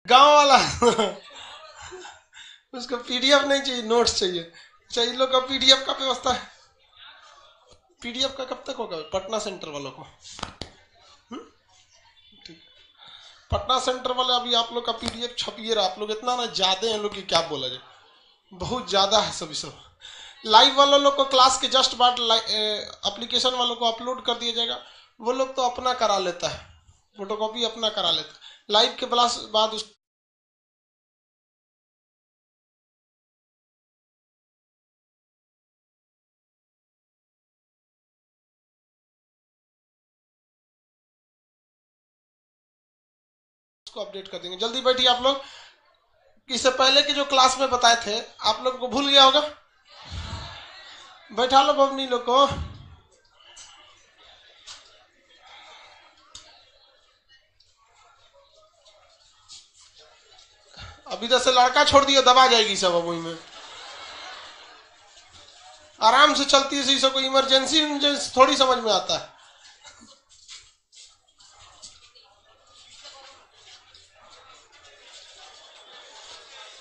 गांव वाला उसको पीडीएफ नहीं चाहिए, नोट्स चाहिए। चाहिए लोग का पीडीएफ का व्यवस्था है। पीडीएफ का कब तक होगा पटना सेंटर वालों को? पटना सेंटर वाले अभी आप लोग का पीडीएफ छपिए रहा। आप लोग इतना ना ज्यादा हैं लोग कि क्या बोला जाए, बहुत ज्यादा है सभी सब। लाइव वालों लोग को क्लास के जस्ट बाद एप्लीकेशन वालों को अपलोड कर दिया जाएगा। वो लोग तो अपना करा लेता है, फोटोकॉपी अपना करा लेता है। लाइव के बाद उसको अपडेट कर देंगे। जल्दी बैठिए आप लोग। इससे पहले के जो क्लास में बताए थे आप लोग को भूल गया होगा। बैठा लो बबनी लोग को। अब इधर से लड़का छोड़ दिया, दबा जाएगी सब। अब वही में आराम से चलती है, इसे कोई इमरजेंसी थोड़ी समझ में आता है।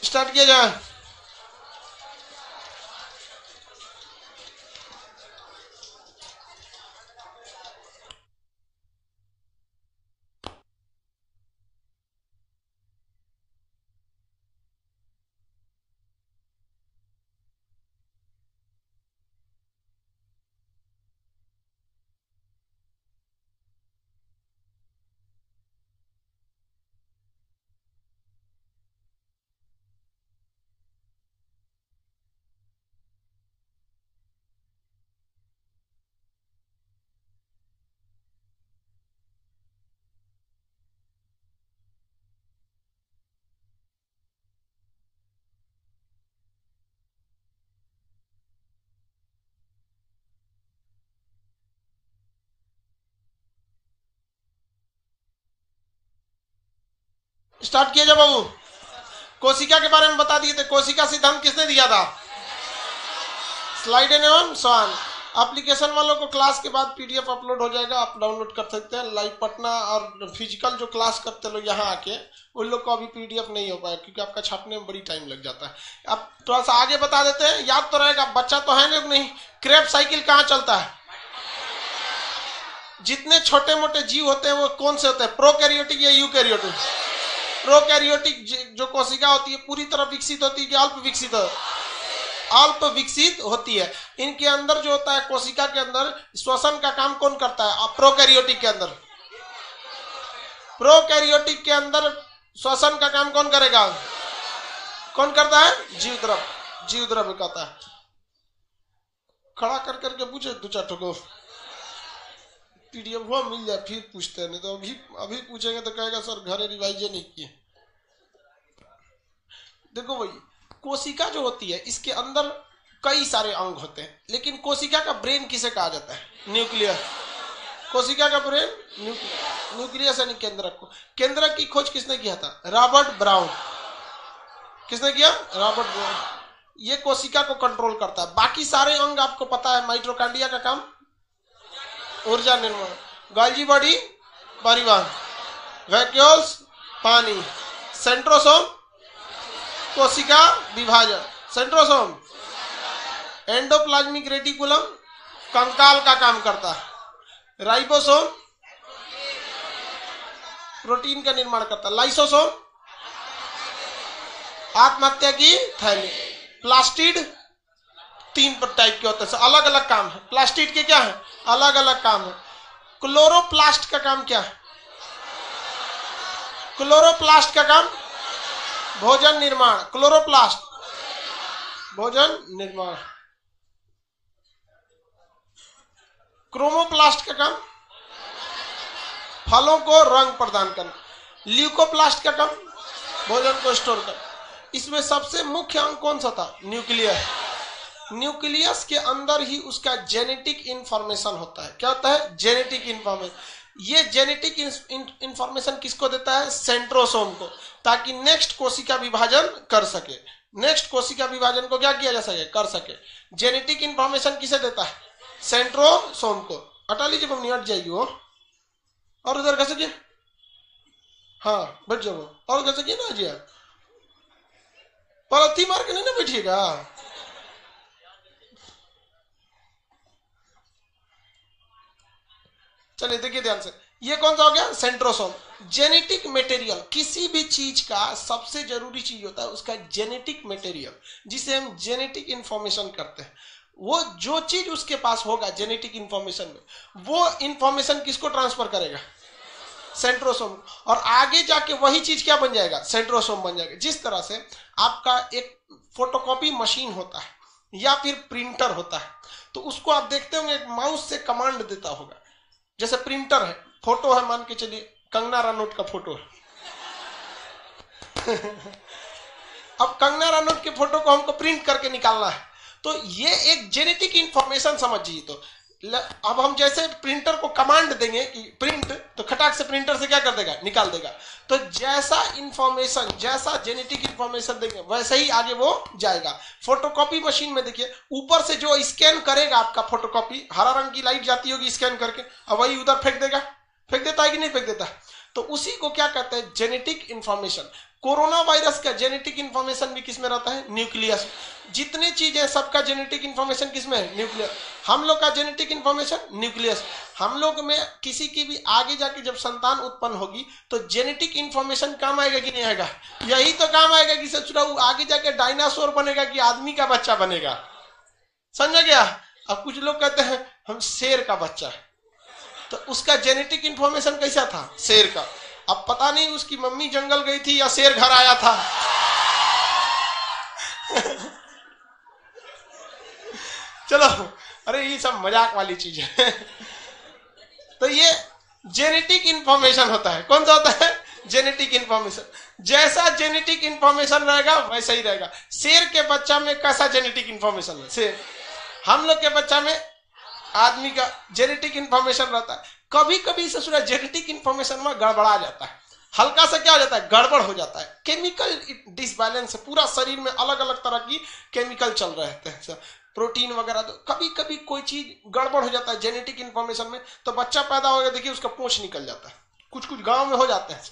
स्टार्ट किया जाए। स्टार्ट किया जाए बाबू। कोशिका के बारे में बता दिए थे। कोशिका सिद्धांत किसने दिया था? स्लाइड एवं स्वान। एप्लीकेशन वालों को क्लास के बाद पीडीएफ अपलोड हो जाएगा, आप डाउनलोड कर सकते हैं। लाइव पटना और फिजिकल जो क्लास करते लोग यहाँ आके, उन लोग को अभी पीडीएफ नहीं हो पाया क्योंकि आपका छापने में बड़ी टाइम लग जाता है। अब थोड़ा सा आगे बता देते हैं, याद तो रहेगा। बच्चा तो है नहीं। क्रेप साइकिल कहाँ चलता है? जितने छोटे मोटे जीव होते हैं वो कौन से होते हैं? प्रोकैरियोटिक या यूकैरियोटिक? प्रोकैरियोटिक जो कोशिका होती है पूरी तरह विकसित होती है कि अल्प विकसित? अल्प विकसित होती है। इनके अंदर जो होता है कोशिका के अंदर श्वसन का काम कौन करता है? प्रोकैरियोटिक के अंदर। प्रोकैरियोटिक के अंदर श्वसन का काम कौन करेगा? कौन करता है? जीव द्रव्य। जीव द्रव्य कहता है। खड़ा कर करके पूछे दो चार ठोको पीडीएफ वो मिल जाए फिर पूछते हैं, नहीं तो अभी पूछेंगे तो कहेगा सर घरे रिवाइज नहीं किए। देखो भाई, कोशिका जो होती है इसके अंदर कई सारे अंग होते हैं, लेकिन कोशिका का ब्रेन किसे कहा जाता है? न्यूक्लियस। कोशिका का ब्रेन न्यूक्लियस यानी केंद्रक को। केंद्रक की खोज किसने किया था? Robert brown. किसने किया? Robert brown. ये कोशिका को कंट्रोल करता है। बाकी सारे अंग आपको पता है। माइटोकॉन्ड्रिया का काम ऊर्जा निर्माण, गोल्गी बॉडी परिवहन, वैक्यूल्स पानी, सेंट्रोसोम कोशिका विभाजन, सेंट्रोसोम एंडोप्लाज्मिक रेटिकुलम कंकाल का काम करता है, राइबोसोम प्रोटीन का निर्माण करता है, लाइसोसोम आत्महत्या की थैली, प्लास्टिड तीन टाइप के होते हैं, अलग अलग काम है। प्लास्टिड के क्या है? अलग अलग काम है। क्लोरोप्लास्ट का काम क्या है? क्लोरोप्लास्ट का काम भोजन निर्माण। क्लोरोप्लास्ट भोजन निर्माण। क्रोमोप्लास्ट का काम फलों को रंग प्रदान करना। ल्यूकोप्लास्ट का काम भोजन को स्टोर करना। इसमें सबसे मुख्य अंग कौन सा था? न्यूक्लियस। न्यूक्लियस के अंदर ही उसका जेनेटिक इंफॉर्मेशन होता है। क्या होता है? Genetic information. ये जेनेटिक इंफॉर्मेशन किसको देता है? सेंट्रोसोम को, ताकि नेक्स्ट कोशिका विभाजन कर सके। नेक्स्ट कोशिका विभाजन को क्या किया जा सके? कर सके। जेनेटिक इंफॉर्मेशन किसे देता है? सेंट्रोसोम को। हटा लीजिए, हट जाएगी वो। और उधर कैसे हाँ बैठ जाओ, और कैसे की ना जिया पर अथी मार के नहीं ना बैठिएगा। चलिए देखिए ध्यान से, ये कौन सा हो गया, सेंट्रोसोम। जेनेटिक मटेरियल, किसी भी चीज का सबसे जरूरी चीज होता है उसका जेनेटिक मटेरियल, जिसे हम जेनेटिक इंफॉर्मेशन करते हैं। वो जो चीज उसके पास होगा जेनेटिक इंफॉर्मेशन में, वो इंफॉर्मेशन किसको ट्रांसफर करेगा, सेंट्रोसोम। और आगे जाके वही चीज क्या बन जाएगा, सेंट्रोसोम बन जाएगा। जिस तरह से आपका एक फोटोकॉपी मशीन होता है या फिर प्रिंटर होता है, तो उसको आप देखते होंगे एक माउस से कमांड देता होगा। जैसे प्रिंटर है, फोटो है, मान के चलिए कंगना रनौत का फोटो है। अब कंगना रनौत के फोटो को हमको प्रिंट करके निकालना है, तो ये एक जेनेटिक इंफॉर्मेशन समझिए। तो अब हम जैसे प्रिंटर को कमांड देंगे कि प्रिंट, तो खटाक से प्रिंटर से क्या कर देगा, निकाल देगा। तो जैसा इंफॉर्मेशन, जैसा जेनेटिक इंफॉर्मेशन देंगे वैसे ही आगे वो जाएगा। फोटोकॉपी मशीन में देखिए, ऊपर से जो स्कैन करेगा आपका फोटोकॉपी, हरा रंग की लाइट जाती होगी स्कैन करके, अब वही उधर फेंक देगा, फेंक देता है कि नहीं फेंक देता है। तो उसी को क्या कहते हैं, जेनेटिक इंफॉर्मेशन। कोरोना वायरस का जेनेटिक इंफॉर्मेशन भी किसमें रहता है, न्यूक्लियस। जितने चीजें सबका जेनेटिक इंफॉर्मेशन किसमें है, न्यूक्लियस। हम लोग का जेनेटिक इंफॉर्मेशन न्यूक्लियस। हम लोग में किसी की भी आगे जाके जब संतान उत्पन्न होगी तो जेनेटिक इंफॉर्मेशन काम आएगा कि नहीं आएगा, यही तो काम आएगा कि सचुरा आगे जाके डायनासोर बनेगा कि आदमी का बच्चा बनेगा, समझ गया। अब कुछ लोग कहते हैं हम शेर का बच्चा है, तो उसका जेनेटिक इंफॉर्मेशन कैसा था, शेर का। अब पता नहीं उसकी मम्मी जंगल गई थी या शेर घर आया था। चलो, अरे ये सब मजाक वाली चीज है। तो ये जेनेटिक इंफॉर्मेशन होता है, कौन सा होता है, जेनेटिक इंफॉर्मेशन। जैसा जेनेटिक इंफॉर्मेशन रहेगा वैसा ही रहेगा। शेर के बच्चा में कैसा जेनेटिक इंफॉर्मेशन है, शेर। हम लोग के बच्चा में आदमी का जेनेटिक इंफॉर्मेशन रहता है। कभी कभी ससुरा जेनेटिक इंफॉर्मेशन में गड़बड़ा जाता है, हल्का सा क्या हो जाता है, गड़बड़ हो जाता है, केमिकल डिसबैलेंस, पूरा शरीर में अलग अलग तरह की केमिकल चल रहे हैं, प्रोटीन वगैरह। तो कभी कभी कोई चीज गड़बड़ हो जाता है जेनेटिक इंफॉर्मेशन में, तो बच्चा पैदा हो गया, देखिए उसका पूंछ निकल जाता है। कुछ कुछ गांव में हो जाते हैं,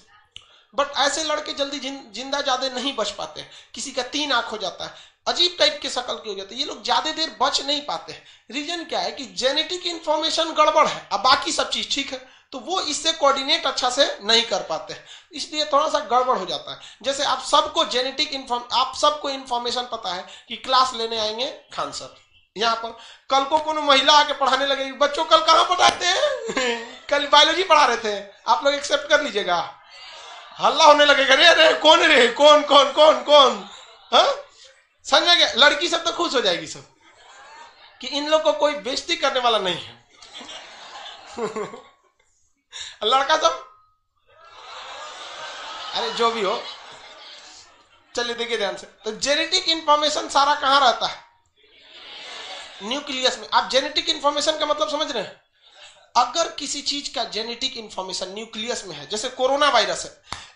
बट ऐसे लड़के जल्दी जिंदा ज्यादा नहीं बच पाते। किसी का 3 आंख हो जाता है, अजीब टाइप के शक्ल के हो जाते हैं, ये लोग ज्यादा देर बच नहीं पाते। रीजन क्या है कि जेनेटिक इंफॉर्मेशन गड़बड़ है, अब बाकी सब चीज ठीक है, तो वो इससे कोऑर्डिनेट अच्छा से नहीं कर पाते, इसलिए थोड़ा सा गड़बड़ हो जाता है। जैसे आप सबको आप सबको इंफॉर्मेशन पता है कि क्लास लेने आएंगे खान सर, यहाँ पर कल को कोनो महिला आके पढ़ाने लगेगी, बच्चों कल कहाँ पढ़ाते हैं कल बायोलॉजी पढ़ा रहे थे, आप लोग एक्सेप्ट कर लीजिएगा। हल्ला होने लगेगा, रे कौन रे, कौन कौन कौन कौन, हाँ समझ गया। लड़की सब तो खुश हो जाएगी सब कि इन लोग को कोई बेइज्जती करने वाला नहीं है। लड़का सब, अरे जो भी हो, चलिए देखिए ध्यान से। तो जेनेटिक इंफॉर्मेशन सारा कहां रहता है, न्यूक्लियस में। आप जेनेटिक इंफॉर्मेशन का मतलब समझ रहे हैं, अगर किसी चीज का जेनेटिक इंफॉर्मेशन न्यूक्लियस में है, जैसे कोरोना वायरस है,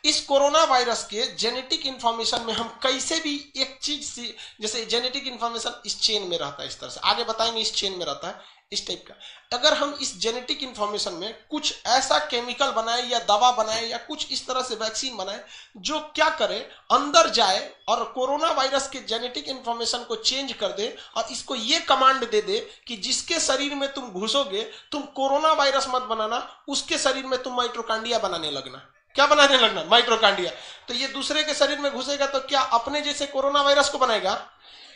इस कोरोना वायरस के जेनेटिक इंफॉर्मेशन में हम कैसे भी एक चीज से, जैसे जेनेटिक इंफॉर्मेशन इस चेन में रहता है, इस तरह से आगे बताएंगे, इस चेन में रहता है इस टाइप का। अगर हम इस जेनेटिक इंफॉर्मेशन में कुछ ऐसा केमिकल बनाए या दवा बनाए या कुछ इस तरह से वैक्सीन बनाए जो क्या करे, अंदर जाए और कोरोना वायरस के जेनेटिक इंफॉर्मेशन को चेंज कर दे और इसको ये कमांड दे दे कि जिसके शरीर में तुम घुसोगे तुम कोरोना वायरस मत बनाना, उसके शरीर में तुम माइटोकांड्रिया बनाने लगना। क्या बनाने लगना, माइटोकांड्रिया। तो ये दूसरे के शरीर में घुसेगा तो क्या अपने जैसे कोरोना वायरस को बनाएगा,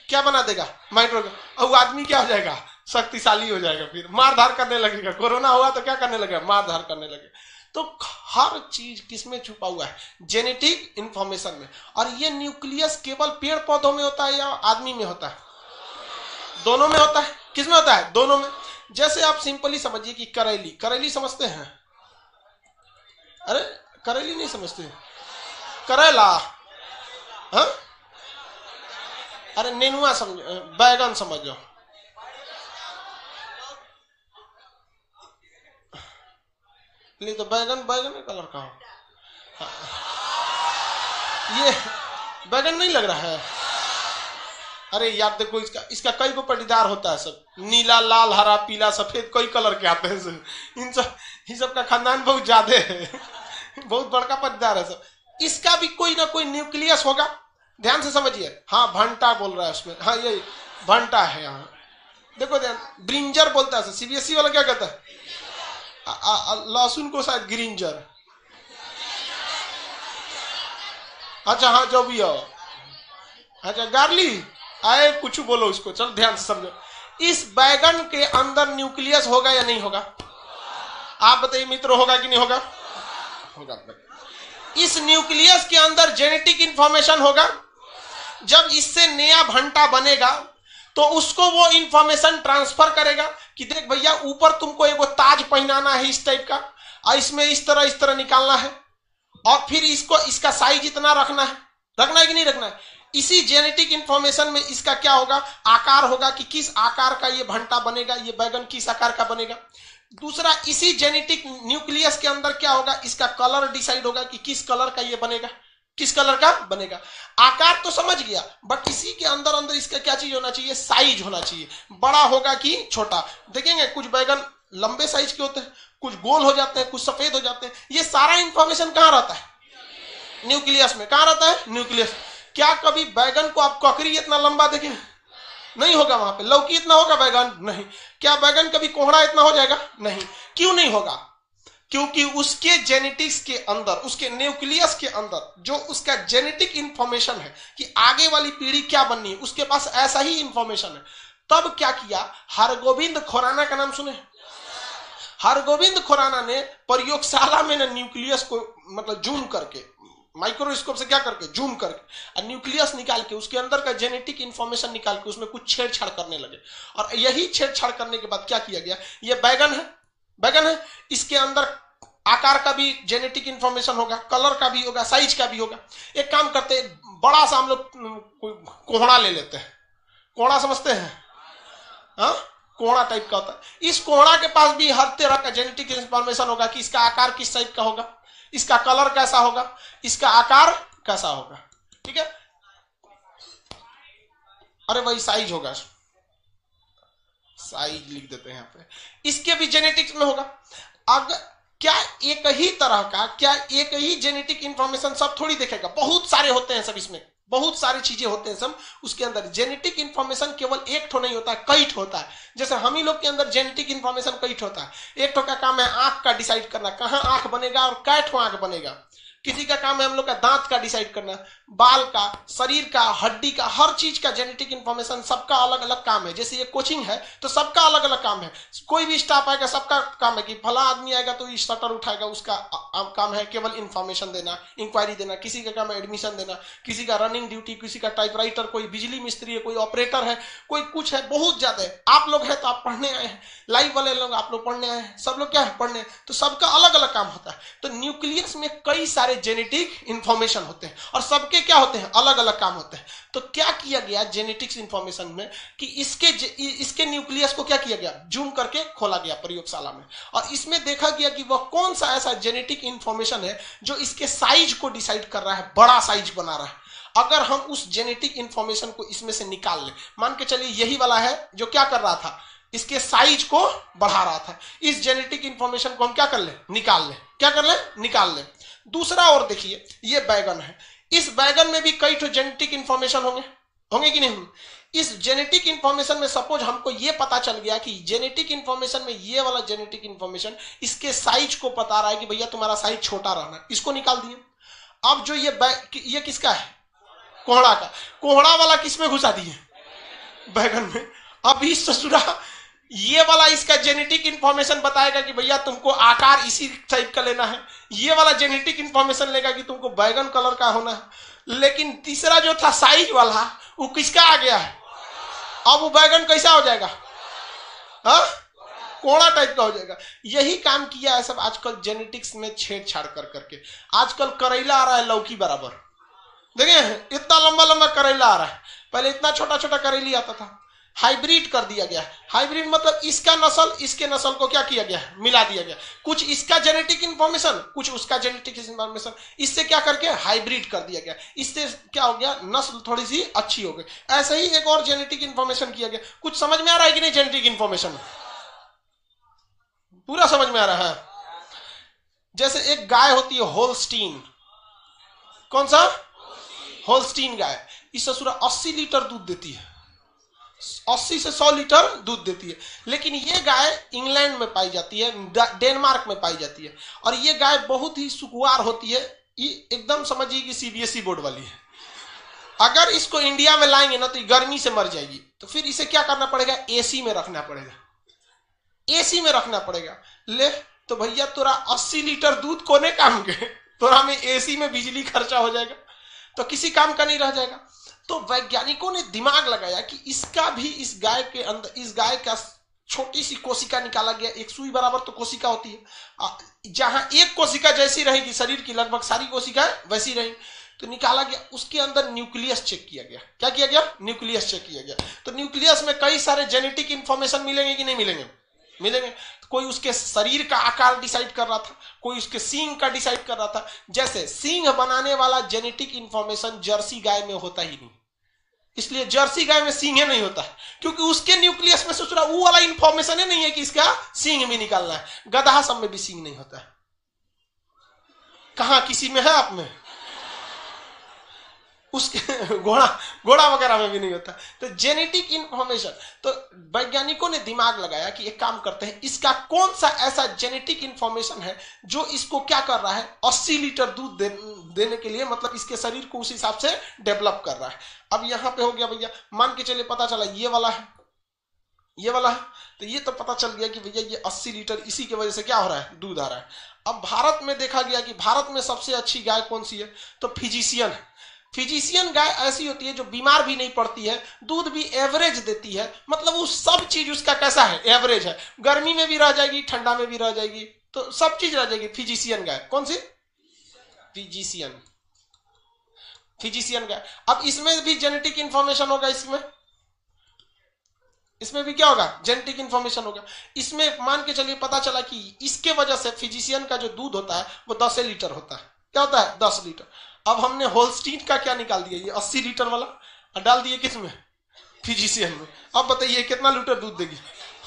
क्या बना देगा, माइटोकांड्रिया। और वो आदमी क्या हो जाएगा, शक्तिशाली हो जाएगा, फिर मार धार करने लगेगा। कोरोना हुआ तो क्या करने लगेगा, मार धार करने लगेगा। तो हर चीज किसमें छुपा हुआ है, जेनेटिक इंफॉर्मेशन में। और ये न्यूक्लियस केवल पेड़ पौधों में होता है या आदमी में होता है, दोनों में होता है। किसमें होता है, दोनों में। जैसे आप सिंपली समझिए कि करेली, करेली समझते हैं, अरे करेली नहीं समझते, करेला, हाँ अरे नेनुआ समझ, बैगन समझ लो, नहीं तो बैगन, बैगन कलर का हो, ये बैगन नहीं लग रहा है। अरे यार देखो, इसका कई को पटीदार होता है, सब नीला, लाल, हरा, पीला, सफेद, कई कलर के आते हैं। इन सब का खानदान बहुत ज्यादा है। बहुत बड़का पट्टेदार है सब। इसका भी कोई ना कोई न्यूक्लियस होगा, ध्यान से समझिए। हाँ भंटा बोल रहा है उसमें, हाँ यही भंटा है। यहाँ देखो ध्यान, ब्रिंजर बोलता है, सीबीएसई वाला क्या कहता है? लहसुन को शायद ग्रिंजर। अच्छा हाँ जो भी हो, अच्छा गार्ली आए कुछ बोलो उसको, चल ध्यान से समझो। इस बैगन के अंदर न्यूक्लियस होगा या नहीं होगा? आप बताइए मित्र, होगा कि नहीं होगा? होगा। इस न्यूक्लियस के अंदर जेनेटिक इंफॉर्मेशन होगा। जब इससे नया भंटा बनेगा तो उसको वो इंफॉर्मेशन ट्रांसफर करेगा कि देख भैया ऊपर तुमको एगो ताज पहनाना है इस टाइप का, और इसमें इस तरह निकालना है, और फिर इसको इसका साइज इतना रखना है कि नहीं रखना है। इसी जेनेटिक इंफॉर्मेशन में इसका क्या होगा, आकार होगा कि किस आकार का ये भंटा बनेगा, ये बैगन किस आकार का बनेगा। दूसरा, इसी जेनेटिक न्यूक्लियस के अंदर क्या होगा, इसका कलर डिसाइड होगा कि किस कलर का ये बनेगा, किस कलर का बनेगा। आकार तो समझ गया, बट इसी के अंदर इसका क्या चीज होना चाहिए, साइज होना चाहिए। बड़ा होगा कि छोटा। देखेंगे कुछ बैगन लंबे साइज के होते हैं, कुछ गोल हो जाते हैं, कुछ सफेद हो जाते हैं। ये सारा इंफॉर्मेशन कहां रहता है? न्यूक्लियस में। कहां रहता है? न्यूक्लियस। क्या कभी बैगन को आप ककड़ी इतना लंबा देखें? नहीं होगा। वहां पे लौकी इतना होगा, बैगन नहीं। क्या बैगन कभी कोहड़ा इतना हो जाएगा? नहीं। क्यों नहीं होगा? क्योंकि उसके जेनेटिक्स के अंदर, उसके न्यूक्लियस के अंदर जो उसका जेनेटिक इंफॉर्मेशन है कि आगे वाली पीढ़ी क्या बननी है, उसके पास ऐसा ही इंफॉर्मेशन है। तब क्या किया, हरगोविंद खुराना का नाम सुने? हरगोविंद खुराना ने प्रयोगशाला में न्यूक्लियस को मतलब जूम करके, माइक्रोस्कोप से क्या करके जूम करके, और न्यूक्लियस निकाल के उसके अंदर का जेनेटिक इंफॉर्मेशन निकाल के उसमें कुछ छेड़छाड़ करने लगे। और यही छेड़छाड़ करने के बाद क्या किया गया, ये बैगन है, इसके अंदर आकार का भी जेनेटिक इंफॉर्मेशन होगा, कलर का भी होगा, साइज का भी होगा। एक काम करते हैं, बड़ा सा हम लोग कोहड़ा ले लेते हैं। कोहड़ा समझते हैं? हाँ, कोहड़ा टाइप का होता है। इस कोहड़ा के पास भी हर तरह का जेनेटिक इंफॉर्मेशन होगा कि इसका आकार किस टाइप का होगा, इसका कलर कैसा होगा, इसका आकार कैसा होगा। ठीक है, अरे वही साइज होगा, साइज लिख देते हैं यहाँ पे। इसके भी जेनेटिक्स में होगा। अगर क्या एक ही तरह का, क्या एक ही जेनेटिक इंफॉर्मेशन सब थोड़ी देखेगा? बहुत सारे होते हैं सब, इसमें बहुत सारी चीजें होते हैं सब उसके अंदर। जेनेटिक इंफॉर्मेशन केवल एक ठो नहीं होता है, कई ठो होता है। जैसे हम ही लोग के अंदर जेनेटिक इंफॉर्मेशन कई ठो होता है। एक ठो का काम है आंख का डिसाइड करना, कहां आंख बनेगा और कै ठो आंख बनेगा। किसी का काम है हम लोग का दांत का डिसाइड करना, बाल का, शरीर का, हड्डी का, हर चीज का जेनेटिक इंफॉर्मेशन सबका अलग अलग काम है। जैसे ये कोचिंग है तो सबका अलग अलग काम है। कोई भी स्टाफ आएगा सबका काम है कि फला आदमी आएगा तो ये शटर उठाएगा, उसका काम है केवल इंफॉर्मेशन देना, इंक्वायरी देना। किसी का काम है एडमिशन देना, किसी का रनिंग ड्यूटी, किसी का टाइपराइटर, कोई बिजली मिस्त्री है, कोई ऑपरेटर है, कोई कुछ है, बहुत ज्यादा है। आप लोग हैं तो आप पढ़ने आए हैं, लाइव वाले लोग आप लोग पढ़ने आए हैं, सब लोग क्या है पढ़ने। तो सबका अलग अलग काम होता है। तो न्यूक्लियस में कई सारे जेनेटिक इंफॉर्मेशन होते हैं और सबके क्या होते हैं, अलग अलग काम होते हैं। तो क्या किया गया जेनेटिक्स इंफॉर्मेशन में कि इसके न्यूक्लियस को क्या किया गया, जूम करके खोला गया प्रयोगशाला में, और इसमें देखा गया कि वह कौन सा ऐसा जेनेटिक इंफॉर्मेशन है जो इसके साइज को डिसाइड कर रहा है, बड़ा साइज बना रहा है। अगर हम उस जेनेटिक इंफॉर्मेशन को इसमें से निकाल ले, मान के चलिए यही वाला है जो क्या कर रहा था, इसके साइज को बढ़ा रहा था। इस जेनेटिक इंफॉर्मेशन को हम क्या कर ले, निकाल ले। क्या कर ले, निकाल ले। दूसरा और देखिए, ये बैगन है, इस बैगन में भी कई तो जेनेटिक इंफॉर्मेशन होंगे कि नहीं? इस जेनेटिक इंफॉर्मेशन में सपोज हमको ये पता चल गया कि जेनेटिक इंफॉर्मेशन में ये वाला जेनेटिक इंफॉर्मेशन इसके साइज को बता रहा है कि भैया तुम्हारा साइज छोटा रहना है, इसको निकाल दिए। अब जो ये किसका है, कोहड़ा का, कोहड़ा वाला किसमें घुसा दिए, बैगन में। अब इस ससुरा ये वाला इसका जेनेटिक इंफॉर्मेशन बताएगा कि भैया तुमको आकार इसी टाइप का लेना है। ये वाला जेनेटिक इंफॉर्मेशन लेगा कि तुमको बैगन कलर का होना है। लेकिन तीसरा जो था साइज वाला, वो किसका आ गया है? अब वो बैगन कैसा हो जाएगा, कोड़ा टाइप का हो जाएगा। यही काम किया है सब आजकल जेनेटिक्स में छेड़छाड़ कर करके। आजकल करेला आ रहा है लौकी बराबर, देखें इतना लंबा लंबा करेला आ रहा है। पहले इतना छोटा छोटा करेली आता था, हाइब्रिड कर दिया गया। हाइब्रिड मतलब इसका नस्ल इसके नस्ल को क्या किया गया, मिला दिया गया। कुछ इसका जेनेटिक इंफॉर्मेशन, कुछ उसका जेनेटिक इंफॉर्मेशन, इससे क्या करके हाइब्रिड कर दिया गया। इससे क्या हो गया, नस्ल थोड़ी सी अच्छी हो गई। ऐसे ही एक और जेनेटिक इंफॉर्मेशन किया गया। कुछ समझ में आ रहा है कि नहीं? जेनेटिक इंफॉर्मेशन पूरा समझ में आ रहा है। जैसे एक गाय होती है होल्स्टीन, कौन सा? होल्स्टीन गाय। इस ससुरा 80 लीटर दूध देती है, 80 से 100 लीटर दूध देती है। लेकिन ये गाय इंग्लैंड में पाई जाती है, डेनमार्क में पाई जाती है, और ये गाय बहुत ही सुकुवार होती है, ये एकदम समझिए कि सीबीएसई बोर्ड वाली है। अगर इसको इंडिया में लाएंगे ना तो गर्मी से मर जाएगी, तो फिर इसे क्या करना पड़ेगा? एसी में रखना पड़ेगा, एसी में रखना पड़ेगा। ले तो भैया तोरा 80 लीटर दूध कोने काम के, तोरा में एसी में बिजली खर्चा हो जाएगा, तो किसी काम का नहीं रह जाएगा। तो वैज्ञानिकों ने दिमाग लगाया कि इसका भी, इस गाय के अंदर, इस गाय का छोटी सी कोशिका निकाला गया, एक सुई बराबर तो कोशिका होती है, जहां एक कोशिका जैसी रहेगी शरीर की लगभग सारी कोशिकाएं वैसी रहेंगी, तो निकाला गया। उसके अंदर न्यूक्लियस चेक किया गया। क्या किया गया? न्यूक्लियस चेक किया गया। तो न्यूक्लियस में कई सारे जेनेटिक इंफॉर्मेशन मिलेंगे कि नहीं मिलेंगे? मिलेंगे। कोई उसके शरीर का आकार डिसाइड कर रहा था, कोई उसके सींग का डिसाइड कर रहा था। जैसे सींग बनाने वाला जेनेटिक इंफॉर्मेशन जर्सी गाय में होता ही नहीं, इसलिए जर्सी गाय में सींग नहीं होता है, क्योंकि उसके न्यूक्लियस में सोच रहा वो वाला इंफॉर्मेशन ही नहीं है कि इसका सींग भी निकालना है। गधा सब में भी सींग नहीं होता है, कहां किसी में है? आप में? उसके घोड़ा वगैरह में भी नहीं होता। तो जेनेटिक इंफॉर्मेशन, तो वैज्ञानिकों ने दिमाग लगाया कि एक काम करते हैं, इसका कौन सा ऐसा जेनेटिक इंफॉर्मेशन है जो इसको क्या कर रहा है, 80 लीटर दूध देने के लिए, मतलब इसके शरीर को उस हिसाब से डेवलप कर रहा है। अब यहां पे हो गया भैया, मान के चलिए पता चला ये वाला है, ये वाला है, तो ये तो पता चल गया कि भैया ये 80 लीटर इसी की वजह से क्या हो रहा है, दूध आ रहा है। अब भारत में देखा गया कि भारत में सबसे अच्छी गाय कौन सी है, तो फिजिशियन है। फिजिशियन गाय ऐसी होती है जो बीमार भी नहीं पड़ती है, दूध भी एवरेज देती है, मतलब वो सब चीज उसका कैसा है, एवरेज है। गर्मी में भी रह जाएगी, ठंडा में भी रह जाएगी, तो सब चीज रह जाएगी। फिजिशियन गाय कौन सी? फिजिशियन, फिजिशियन गाय। अब इसमें भी जेनेटिक इंफॉर्मेशन होगा, इसमें भी क्या होगा, जेनेटिक इंफॉर्मेशन होगा। इसमें मान के चलिए पता चला कि इसके वजह से फिजिशियन का जो दूध होता है वो 10 लीटर होता है। क्या होता है? 10 लीटर। अब हमने होल्स्टीन का क्या निकाल दिया, ये 80 लीटर वाला, और डाल दिए किसमें? फिजिशियन में। अब बताइए कितना लीटर दूध देगी?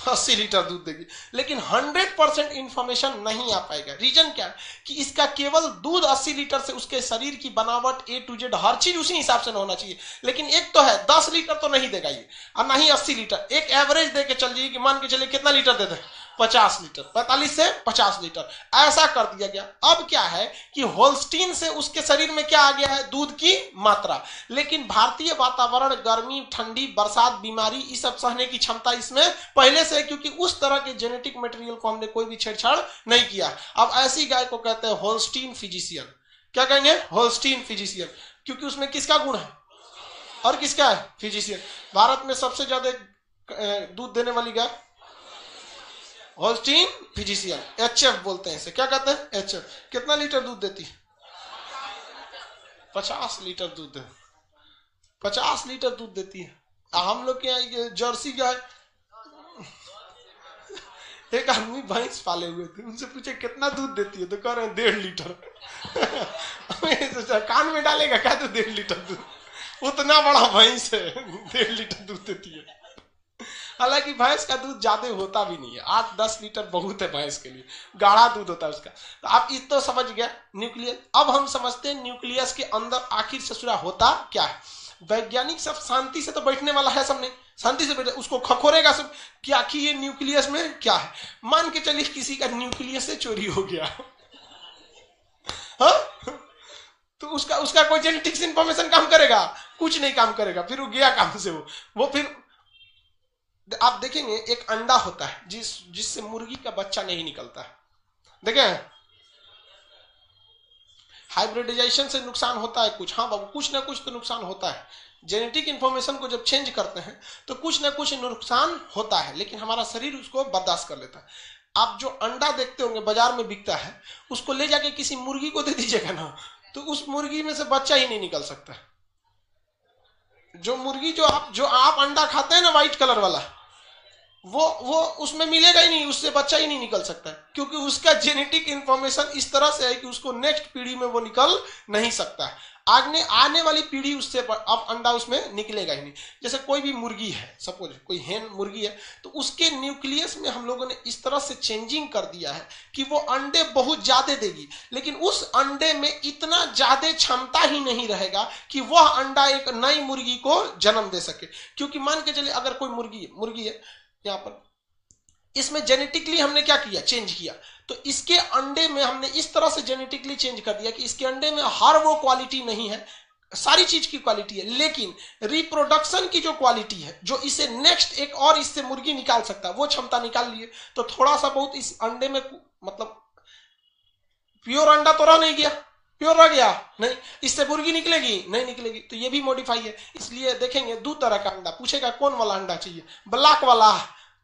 80 लीटर दूध देगी। लेकिन 100% इंफॉर्मेशन नहीं आ पाएगा। रीजन क्या है कि इसका केवल दूध 80 लीटर से उसके शरीर की बनावट A to Z हर चीज उसी हिसाब से होना चाहिए। लेकिन एक तो है 10 लीटर तो नहीं देगा ये, और ना ही 80 लीटर। एक एवरेज दे के चल जाइए कि मान के चलिए कितना लीटर दे दे, 50 लीटर, 45 से 50 लीटर, ऐसा कर दिया गया। अब क्या है कि होल्स्टीन से उसके शरीर में क्या आ गया है, दूध की मात्रा। लेकिन भारतीय वातावरण, गर्मी, ठंडी, बरसात, बीमारी, इस सब सहने की क्षमता इसमें पहले से है, क्योंकि उस तरह के जेनेटिक मटेरियल को हमने कोई भी छेड़छाड़ नहीं किया। अब ऐसी गाय को कहते हैं होल्स्टीन फिजिशियन। क्या कहेंगे? होल्स्टीन फिजिशियन, क्योंकि उसमें किसका गुण है और किसका है? फिजिशियन। भारत में सबसे ज्यादा दूध देने वाली गाय होल्स्टीन फिजिशियन, HF बोलते हैं इसे। क्या कहते हैं? HF। कितना लीटर दूध देती है? 50 लीटर दूध, 50 लीटर दूध देती है। हम लोग के यहाँ जर्सी गाय, एक आदमी भैंस पाले हुए थे, उनसे पूछे कितना दूध देती है, तो कह रहे हैं 1.5 लीटर। कान में डालेगा क्या तो 1.5 लीटर दूध, उतना बड़ा भैंस है, 1.5 लीटर दूध देती है। हालांकि भैंस का दूध ज्यादा होता भी नहीं है, 8-10 लीटर बहुत है भैंस के लिए, गाढ़ा दूध होता है उसका। तो आप इस तो समझ गया न्यूक्लियस। अब हम समझते हैं न्यूक्लियस के अंदर आखिर ससुरा होता क्या है। वैज्ञानिक सब शांति से तो बैठने वाला है, सब नहीं शांति से बैठे, उसको खखोरेगा सब कि आखिर ये न्यूक्लियस में क्या है। मान के चलिए किसी का न्यूक्लियस से चोरी हो गया, हाँ, तो उसका कोई जेनेटिक्स इंफॉर्मेशन काम करेगा? कुछ नहीं काम करेगा। फिर वो गया काम से, वो फिर आप देखेंगे एक अंडा होता है जिससे मुर्गी का बच्चा नहीं निकलता है। देखें, हाइब्रिडाइजेशन से नुकसान होता है कुछ, हाँ बाबू, कुछ ना कुछ तो नुकसान होता है। जेनेटिक इंफॉर्मेशन को जब चेंज करते हैं तो कुछ ना कुछ नुकसान होता है, लेकिन हमारा शरीर उसको बर्दाश्त कर लेता है। आप जो अंडा देखते होंगे बाजार में बिकता है, उसको ले जाके किसी मुर्गी को दे दीजिएगा ना, तो उस मुर्गी में से बच्चा ही नहीं निकल सकता। जो मुर्गी जो आप अंडा खाते हैं ना, व्हाइट कलर वाला, वो उसमें मिलेगा ही नहीं, उससे बच्चा ही नहीं निकल सकता है, क्योंकि उसका जेनेटिक इंफॉर्मेशन इस तरह से है कि उसको नेक्स्ट पीढ़ी में वो निकल नहीं सकता है। आने वाली पीढ़ी उससे अब अंडा उसमें निकलेगा ही नहीं। जैसे कोई भी मुर्गी है, सपोज कोई हेन मुर्गी है, तो उसके न्यूक्लियस में हम लोगों ने इस तरह से चेंजिंग कर दिया है कि वो अंडे बहुत ज्यादा देगी, लेकिन उस अंडे में इतना ज्यादा क्षमता ही नहीं रहेगा कि वह अंडा एक नई मुर्गी को जन्म दे सके। क्योंकि मान के चलिए अगर कोई मुर्गी है यहां पर, इसमें जेनेटिकली हमने क्या किया, चेंज किया, तो इसके अंडे में हमने इस तरह से जेनेटिकली चेंज कर दिया कि इसके अंडे में हर वो क्वालिटी नहीं है, सारी चीज की क्वालिटी है, लेकिन रिप्रोडक्शन की जो क्वालिटी है, जो इसे नेक्स्ट एक और इससे मुर्गी निकाल सकता है, वो क्षमता निकाल लिए। तो थोड़ा सा बहुत इस अंडे में, मतलब प्योर अंडा तो रह नहीं गया, प्योर रह गया नहीं, इससे मुर्गी निकलेगी नहीं निकलेगी, तो ये भी मॉडिफाई है। इसलिए देखेंगे 2 तरह का अंडा, पूछेगा कौन वाला अंडा चाहिए, ब्लैक वाला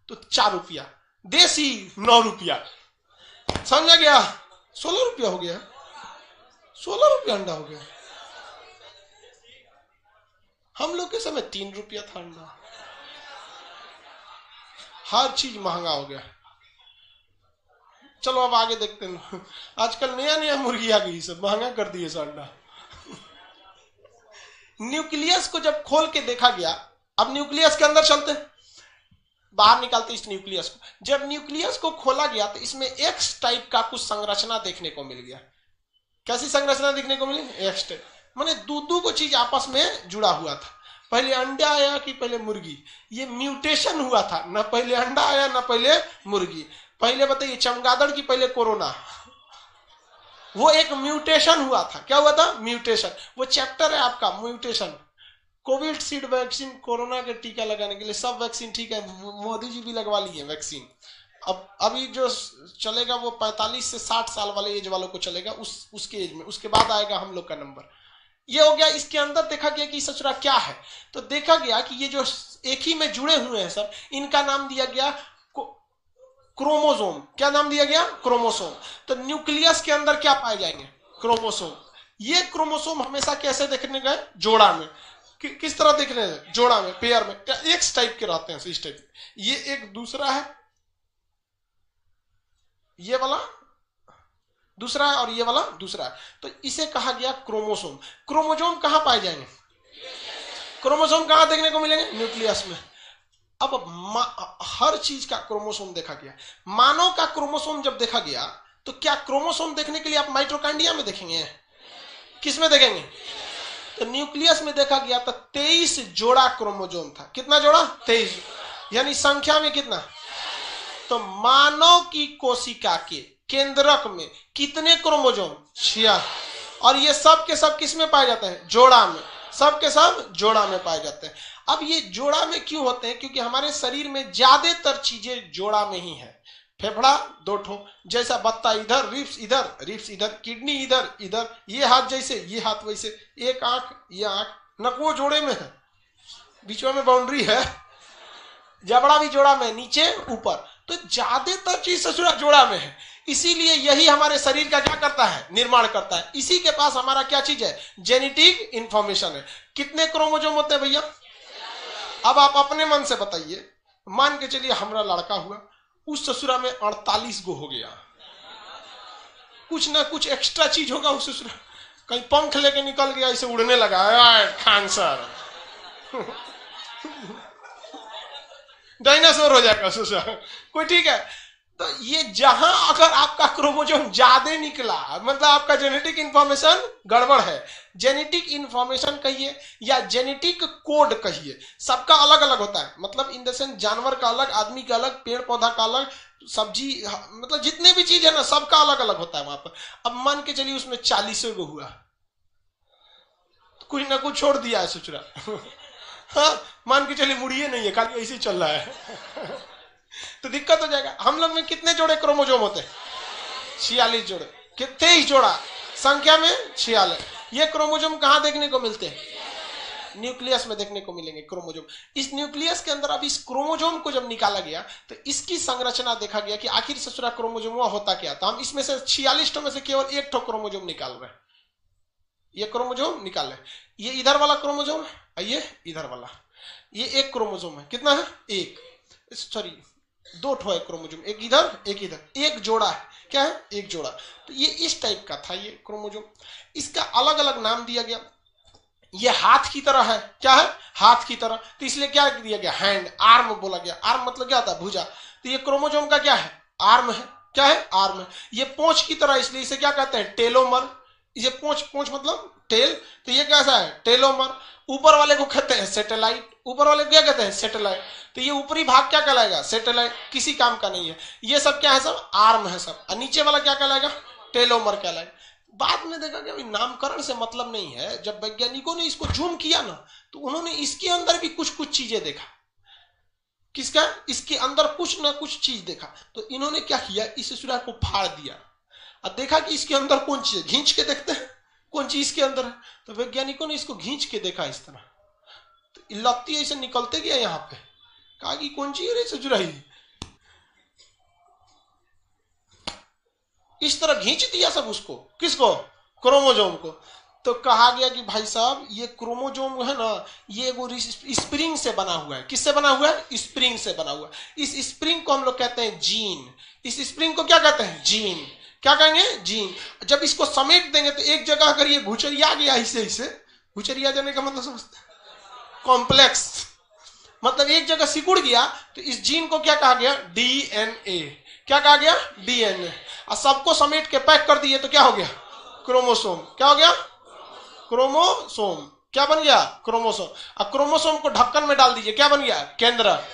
तो 4 रुपया, देसी 9 रुपया, समझ गया, 16 रुपया हो गया, 16 रुपया अंडा हो गया। हम लोग के समय 3 रुपया था अंडा, हर चीज महंगा हो गया। चलो अब आगे देखते हैं, आजकल नया नया मुर्गी आ गई, सब महंगा कर दिए सब अंडा। न्यूक्लियस को जब खोल के देखा गया, अब न्यूक्लियस के अंदर चलते हैं, बाहर निकालते इस न्यूक्लियस को। जब न्यूक्लियस को खोला गया तो इसमें एक्स टाइप का कुछ संरचना देखने को मिल गया। कैसी संरचना देखने को मिली, एक्स टाइप, माने दो को चीज आपस में जुड़ा हुआ था। पहले अंडा आया कि पहले मुर्गी, ये म्यूटेशन हुआ था, ना पहले अंडा आया ना पहले मुर्गी। पहले बताइए चमगादड़ की पहले कोरोना, वो एक म्यूटेशन हुआ था। क्या हुआ था, म्यूटेशन। वो चैप्टर है आपका mutation. Covid seed vaccine, corona के टीका लगाने के लिए सब वैक्सीन ठीक है, मोदी जी भी लगवा लिए वैक्सीन। अब अभी जो चलेगा वो 45 से 60 साल वाले एज वालों को चलेगा, उसके एज में, उसके बाद आएगा हम लोग का नंबर। ये हो गया। इसके अंदर देखा गया कि सचुरा क्या है, तो देखा गया कि ये जो एक ही में जुड़े हुए हैं सब, इनका नाम दिया गया क्रोमोसोम। क्या नाम दिया गया, क्रोमोसोम। तो न्यूक्लियस के अंदर क्या पाए जाएंगे, क्रोमोसोम। ये क्रोमोसोम हमेशा कैसे देखने गए, जोड़ा में। किस तरह देख रहे हैं, जोड़ा में, पेयर में, एक्स टाइप के रहते हैं, इस टाइप। ये एक दूसरा है, ये वाला दूसरा है, और ये वाला दूसरा है, तो इसे कहा गया क्रोमोसोम। क्रोमोसोम कहां पाए जाएंगे, क्रोमोसोम कहां देखने को मिलेंगे, न्यूक्लियस में। अब हर चीज का क्रोमोसोम देखा गया। मानव का क्रोमोसोम जब देखा गया, तो क्या क्रोमोसोम देखने के लिए आप माइटोकॉन्ड्रिया में देखेंगे, किस में देखेंगे, तो न्यूक्लियस में देखा गया तो 23 जोड़ा क्रोमोसोम था। कितना जोड़ा, 23, यानी संख्या में कितना। तो मानव की कोशिका के केंद्रक में कितने क्रोमोसोम, 6। और ये सब के सब किस में पाए जाते हैं, जोड़ा में। सब के सब जोड़ा में पाए जाते हैं। अब ये जोड़ा में क्यों होते हैं, क्योंकि हमारे शरीर में ज्यादातर चीजें जोड़ा में ही है। फेफड़ा 2 ठो, जैसा बत्ता इधर, रिप्स इधर, किडनी इधर इधर, ये हाथ जैसे ये हाथ वैसे, एक आंख ये आंख, नकवो जोड़े में है, बीच में बाउंड्री है, जबड़ा भी जोड़ा में, नीचे ऊपर। तो ज्यादातर चीज ससुरा जोड़ा में है। इसीलिए यही हमारे शरीर का क्या करता है, निर्माण करता है। इसी के पास हमारा क्या चीज है, जेनेटिक इंफॉर्मेशन है। कितने क्रोमोसोम होते हैं भैया, अब आप अपने मन से बताइए। मान के चलिए हमारा लड़का हुआ, उस ससुरा में 48 गो हो गया, कुछ ना कुछ एक्स्ट्रा चीज होगा उस ससुरा। कहीं पंख लेके निकल गया, इसे उड़ने लगा, खान सर डायनासोर हो जाएगा ससुरा कोई, ठीक है। तो ये जहां अगर आपका क्रोमोसोम ज्यादा निकला, मतलब आपका जेनेटिक इंफॉर्मेशन गड़बड़ है। जेनेटिक इंफॉर्मेशन कहिए या जेनेटिक कोड कहिए, सबका अलग अलग होता है। मतलब इन द सेंस जानवर का अलग, आदमी का अलग, पेड़ पौधा का अलग, सब्जी, मतलब जितने भी चीज है ना, सबका अलग अलग होता है वहां पर। अब मान के चलिए उसमें 40 गो हुआ, कुछ ना कुछ छोड़ दिया है सचुरा हाँ, मान के चलिए मुड़िए नहीं है, खाली ऐसे चल रहा है तो दिक्कत हो जाएगा। हम लोग में कितने जोड़े क्रोमोसोम होते हैं, 46 जोड़े, 23 जोड़ा, संख्या में 46। ये क्रोमोसोम कहां देखने को मिलते हैं, न्यूक्लियस में देखने को मिलेंगे क्रोमोसोम। इस न्यूक्लियस के अंदर अब इस क्रोमोसोम को जब निकाला गया तो इसकी संरचना देखा गया कि आखिर ससुरा क्रोमोसोम होता क्या था। हम इसमें से 46 में से केवल 1 क्रोमोसोम निकाल रहे हैं। ये क्रोमोसोम निकाले, ये इधर वाला क्रोमोसोम है, ये इधर वाला, ये 1 क्रोमोसोम है। कितना है, 1, सॉरी 2 ठो है क्रोमोसोम, एक इधर एक इधर, 1 जोड़ा है। क्या है, 1 जोड़ा। तो ये इस टाइप का था ये क्रोमोसोम। इसका अलग अलग नाम दिया गया। ये हाथ की तरह है, क्या है, हाथ की तरह, तो इसलिए क्या दिया गया, हैंड, आर्म बोला गया। आर्म मतलब क्या होता है, भुजा, तो ये क्रोमोसोम का क्या है, आर्म है, क्या है, आर्म है। ये पोंछ की तरह, इसलिए इसे क्या कहते हैं, टेलोमर। ये पोंछ, पोंछ मतलब टेल, तो ये कैसा है, टेलोमर। ऊपर वाले को कहते हैं सैटेलाइट, ऊपर वाले को क्या कहते हैं, सैटेलाइट। तो ये ऊपरी भाग क्या कहलाएगा, सैटेलाइट, किसी काम का नहीं है। ये सब क्या है, सब आर्म है सब। और नीचे वाला क्या कहलाएगा, टेलोमर कहलाएगा। बाद में देखा गया नामकरण से मतलब नहीं है। जब वैज्ञानिकों ने इसको जूम किया ना, तो उन्होंने इसके अंदर भी कुछ कुछ चीजें देखा। किसका, इसके अंदर कुछ ना कुछ चीज देखा। तो इन्होंने क्या किया, इस सूर्य को फाड़ दिया और देखा कि इसके अंदर कौन चीज, घींच के देखते हैं कौन चीज इसके अंदर है। तो वैज्ञानिकों ने इसको घींच के देखा इस तरह, तो लत्ती ऐसे निकलते गया यहाँ पे, कहा कि कौन चीज है जुराई, इस तरह घींच दिया सब उसको, किसको, क्रोमोसोम को। तो कहा गया कि भाई साहब ये क्रोमोसोम है ना, ये वो स्प्रिंग से बना हुआ है। किससे बना हुआ है, स्प्रिंग से बना हुआ है। इस स्प्रिंग को हम लोग कहते हैं जीन। इस स्प्रिंग को क्या कहते हैं, जीन। क्या कहेंगे, जीन। जब इसको समेट देंगे तो एक जगह अगर ये घुचरिया गया, इसे घुचरिया जाने का मतलब समझते, कॉम्प्लेक्स, मतलब एक जगह सिकुड़ गया, तो इस जीन को क्या कहा गया, डीएनए। क्या कहा गया, डीएनए। और सबको समेट के पैक कर दिए तो क्या हो गया, क्रोमोसोम। क्या हो गया, क्रोमोसोम। क्या बन गया, क्रोमोसोम। और क्रोमोसोम को ढक्कन में डाल दीजिए, क्या बन गया, केंद्रक।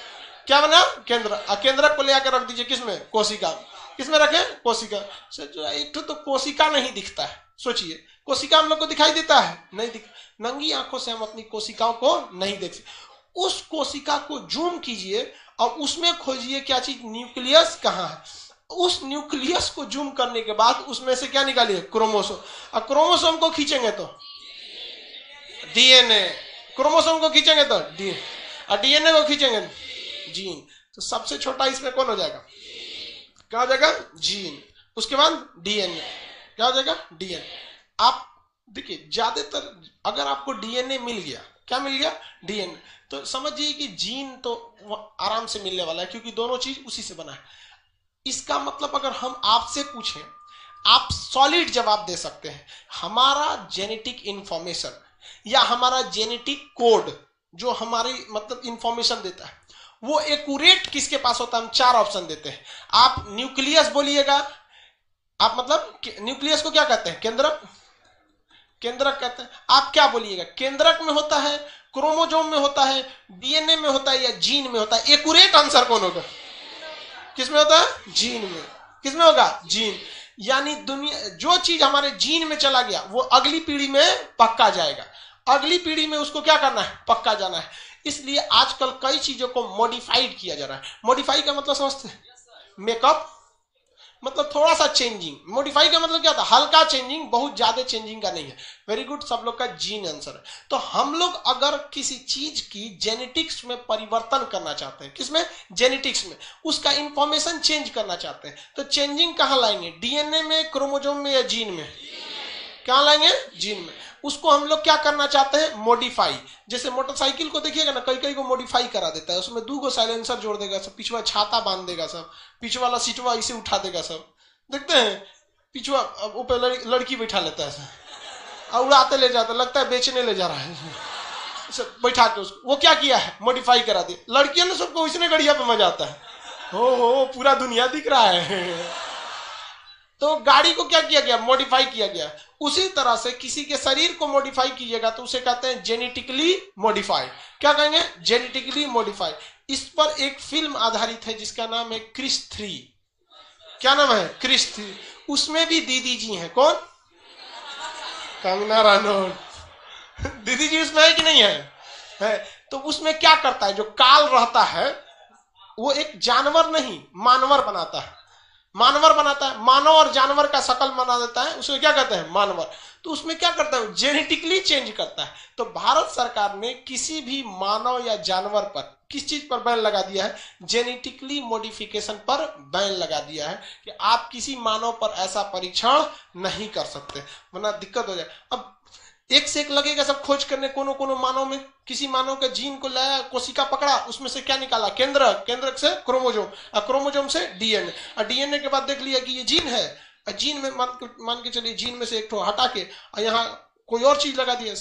क्या बना, केंद्र। और केंद्रक को ले आकर रख दीजिए किसमें, कोशिका। किसमें रखे, कोशिका। एक तो कोशिका नहीं दिखता है, सोचिए, कोशिका हम लोग को दिखाई देता है, नहीं दिख, नंगी आंखों से हम अपनी कोशिकाओं को नहीं देख सकते। उस कोशिका को जूम कीजिए और उसमें खोजिए क्या चीज, न्यूक्लियस कहाँ है। उस न्यूक्लियस को जूम करने के बाद उसमें से क्या निकालिए, क्रोमोसोम। और क्रोमोसोम को खींचेंगे तो डीएनए, क्रोमोसोम को खींचेंगे तो डीएनए, और डीएनए को खींचेंगे जीन। तो सबसे छोटा इसमें कौन हो जाएगा, क्या हो जाएगा, जीन। उसके बाद डीएनए, क्या हो जाएगा, डीएनए। आप देखिए ज्यादातर अगर आपको डीएनए मिल गया, क्या मिल गया, डीएनए, तो समझिए कि जीन तो आराम से मिलने वाला है, क्योंकि दोनों चीज उसी से बना है। इसका मतलब अगर हम आपसे पूछें, आप सॉलिड जवाब दे सकते हैं। हमारा जेनेटिक इंफॉर्मेशन या हमारा जेनेटिक कोड जो हमारी मतलब इंफॉर्मेशन देता है, वो एक्यूरेट किसके पास होता है, हम 4 ऑप्शन देते हैं। आप न्यूक्लियस बोलिएगा, आप मतलब न्यूक्लियस को क्या कहते हैं, केंद्रक, केंद्रक कहते हैं। आप क्या बोलिएगा, केंद्रक में होता है, क्रोमोसोम में होता है, डीएनए में होता है, या जीन में होता है। एक्यूरेट आंसर कौन होगा, किसमें होता है, जीन में। किसमें होगा, जीन। यानी दुनिया जो चीज हमारे जीन में चला गया वो अगली पीढ़ी में पक्का जाएगा, अगली पीढ़ी में उसको क्या करना है, पक्का जाना है। इसलिए आजकल कई चीजों को मॉडिफाइड किया जा रहा है। मॉडिफाई का मतलब समझते हैं, मेकअप मतलब थोड़ा सा चेंजिंग। मॉडिफाई का मतलब क्या था, हल्का चेंजिंग, बहुत ज्यादा चेंजिंग का नहीं है। वेरी गुड, सब लोग का जीन आंसर है। तो हम लोग अगर किसी चीज की जेनेटिक्स में परिवर्तन करना चाहते हैं, किसमें, जेनेटिक्स में, उसका इंफॉर्मेशन चेंज करना चाहते हैं, तो चेंजिंग कहां लाएंगे, डीएनए में, क्रोमोसोम में, या जीन में, कहां लाएंगे, जीन में। उसको हम लोग क्या करना चाहते हैं, मॉडिफाई। जैसे मोटरसाइकिल को देखिएगा ना, कई कई को मॉडिफाई करा देता है, उसमें 2 साइलेंसर जोड़ देगा सब, पिछवा छाता बांध देगा सब, पिछवा वाला सीटवा इसे उठा देगा सब, देखते हैं पिछवा ऊपर लड़की बैठा लेता है और उड़ाते ले जाता, लगता है बेचने ले जा रहा है बैठा के उसको। वो क्या किया है, मॉडिफाई करा दिया। लड़कियों ने सबको इसने गड़िया पे मजा आता है, हो पूरा दुनिया दिख रहा है। तो गाड़ी को क्या किया गया, मॉडिफाई किया गया। उसी तरह से किसी के शरीर को मॉडिफाई कीजिएगा तो उसे कहते हैं जेनेटिकली मॉडिफाई। क्या कहेंगे, जेनेटिकली मॉडिफाई। इस पर एक फिल्म आधारित है जिसका नाम है क्रिस 3। क्या नाम है, क्रिस 3। उसमें भी दीदी जी हैं, कौन, कंगना रनौत। दीदी जी उसमें है कि नहीं है? तो उसमें क्या करता है, जो काल रहता है वो एक जानवर नहीं मानवर बनाता है, मानवर बनाता है, मानव और जानवर का शकल बना देता है, उसको क्या कहते हैं, मानवर। तो उसमें क्या करता है, जेनेटिकली चेंज करता है। तो भारत सरकार ने किसी भी मानव या जानवर पर किस चीज पर बैन लगा दिया है, जेनेटिकली मॉडिफिकेशन पर बैन लगा दिया है कि आप किसी मानव पर ऐसा परीक्षण नहीं कर सकते, वरना दिक्कत हो जाए। अब एक से एक लगेगा सब खोज करने, कोनो कोनो मानव में, किसी मानव के जीन को लाया, कोशिका पकड़ा, उसमें से क्या निकाला, केंद्रक, केंद्रक से क्रोमोसोम, और क्रोमोसोम से डीएनए, और डीएनए के बाद देख लिया कि ये जीन है, और जीन में मान के चलिए जीन में से एक ठो हटा के और यहाँ कोई और चीज लगा दिया,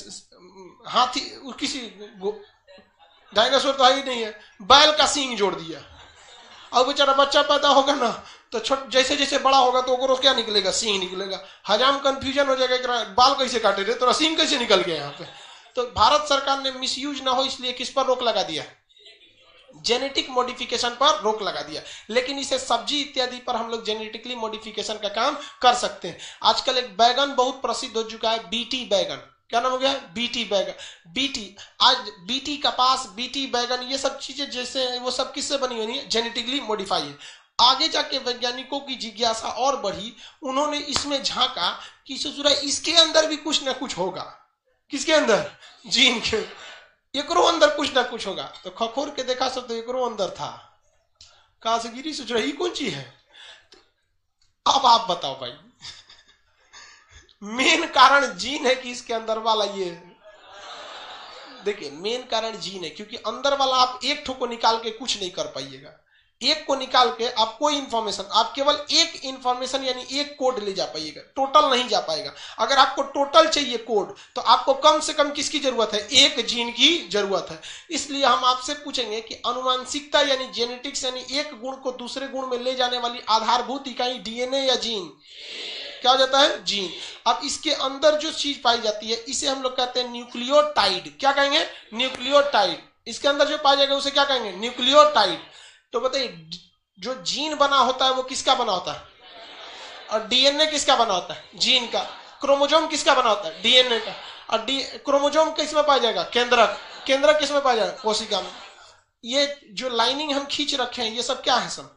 हाथी किसी डायनासोर तो ही नहीं है, बैल का सींग जोड़ दिया, और बेचारा बच्चा पैदा होगा ना तो जैसे जैसे बड़ा होगा तो ओकरो क्या निकलेगा, सींग निकलेगा। हजाम कंफ्यूजन हो जाएगा, बाल कैसे काटे थे, तो सींग कैसे निकल गया यहाँ पे। तो भारत सरकार ने मिसयूज ना हो इसलिए किस पर रोक लगा दिया, जेनेटिक मॉडिफिकेशन पर रोक लगा दिया। लेकिन इसे सब्जी इत्यादि पर हम लोग जेनेटिकली मॉडिफिकेशन का काम कर सकते हैं। आजकल एक बैगन बहुत प्रसिद्ध हो चुका है, बीटी बैगन। क्या नाम हो गया, बीटी बैगन। बीटी, आज बीटी कपास, बीटी बैगन, ये सब चीजें जैसे वो सब किससे बनी हुई है, जेनेटिकली मॉडिफाई है। आगे जाके वैज्ञानिकों की जिज्ञासा और बढ़ी, उन्होंने इसमें झांका कि ससुरा इसके अंदर भी कुछ ना कुछ होगा। किसके अंदर, जीन के, एकरो अंदर कुछ ना कुछ होगा। तो खखोर के देखा सब तो एकरो अंदर था, कहां से गिरी, सोच रही कौन चीज है। अब आप बताओ भाई, मेन कारण जीन है कि इसके अंदर वाला ये, देखिए मेन कारण जीन है, क्योंकि अंदर वाला आप एक ठो को निकाल के कुछ नहीं कर पाइएगा। एक को निकाल के आप कोई इंफॉर्मेशन, आप केवल एक इंफॉर्मेशन यानी एक कोड ले जा पाइएगा, टोटल नहीं जा पाएगा। अगर आपको टोटल चाहिए कोड तो आपको कम से कम किसकी जरूरत है, एक जीन की जरूरत है। इसलिए हम आपसे पूछेंगे कि अनुवांशिकता यानी जेनेटिक्स यानी एक गुण को दूसरे गुण में ले जाने वाली आधारभूत इकाई डीएनए या जीन, क्या हो जाता है, जीन। अब इसके अंदर जो चीज पाई जाती है इसे हम लोग कहते हैं न्यूक्लियोटाइड। क्या कहेंगे, न्यूक्लियोटाइड। इसके अंदर जो पाया जाएगा उसे क्या कहेंगे, न्यूक्लियोटाइड। तो बताइए जो जीन बना होता है वो किसका बना होता है, और डीएनए किसका बना होता है, जीन का। क्रोमोजोम किसका बना होता है, डीएनए का। और क्रोमोजोम किसमें पाया जाएगा, केंद्रक। केंद्रक किसमें पाया जाएगा, कोशिका में। ये जो लाइनिंग हम खींच रखे हैं ये सब क्या है, सब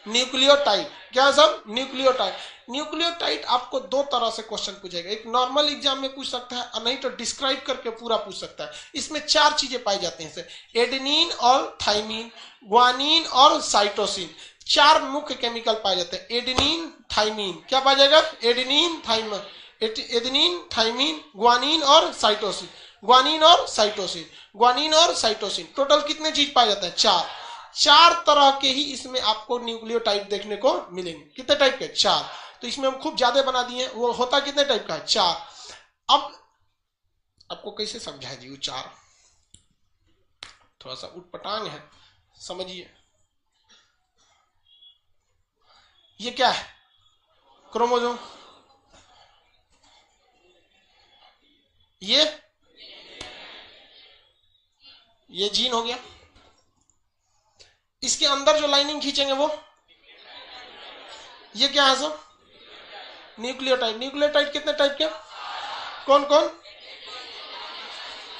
न्यूक्लियोटाइड। क्या है सब, न्यूक्लियोटाइड। न्यूक्लियोटाइड आपको दो तरह से क्वेश्चन पूछेगा, एक नॉर्मल एग्जाम में पूछ सकता है और नहीं तो डिस्क्राइब करके पूरा पूछ सकता है। इसमें चार चीजें पाई जाती हैं, एडेनिन और थाइमिन, ग्वानिन और साइटोसिन। चार मुख्य केमिकल पाए जाते हैं, एडेनिन थाइमिन। क्या पाया जाएगा, adenine thymine, adenine thymine, guanine और साइटोसिन। ग्वानिन और साइटोसिन, ग्वानिन और साइटोसिन। टोटल कितने चीज पाए जाते हैं, चार। चार तरह के ही इसमें आपको न्यूक्लियोटाइड देखने को मिलेंगे। कितने टाइप के, चार। तो इसमें हम खूब ज्यादा बना दिए, वो होता कितने टाइप का है, चार। अब आपको कैसे समझाए जी वो चार, थोड़ा सा उटपटांग है, समझिए। ये क्या है, क्रोमोसोम। ये जीन हो गया। इसके अंदर जो लाइनिंग खींचेंगे वो, ये क्या है सब, न्यूक्लियोटाइड। न्यूक्लियोटाइड कितने टाइप के, कौन कौन,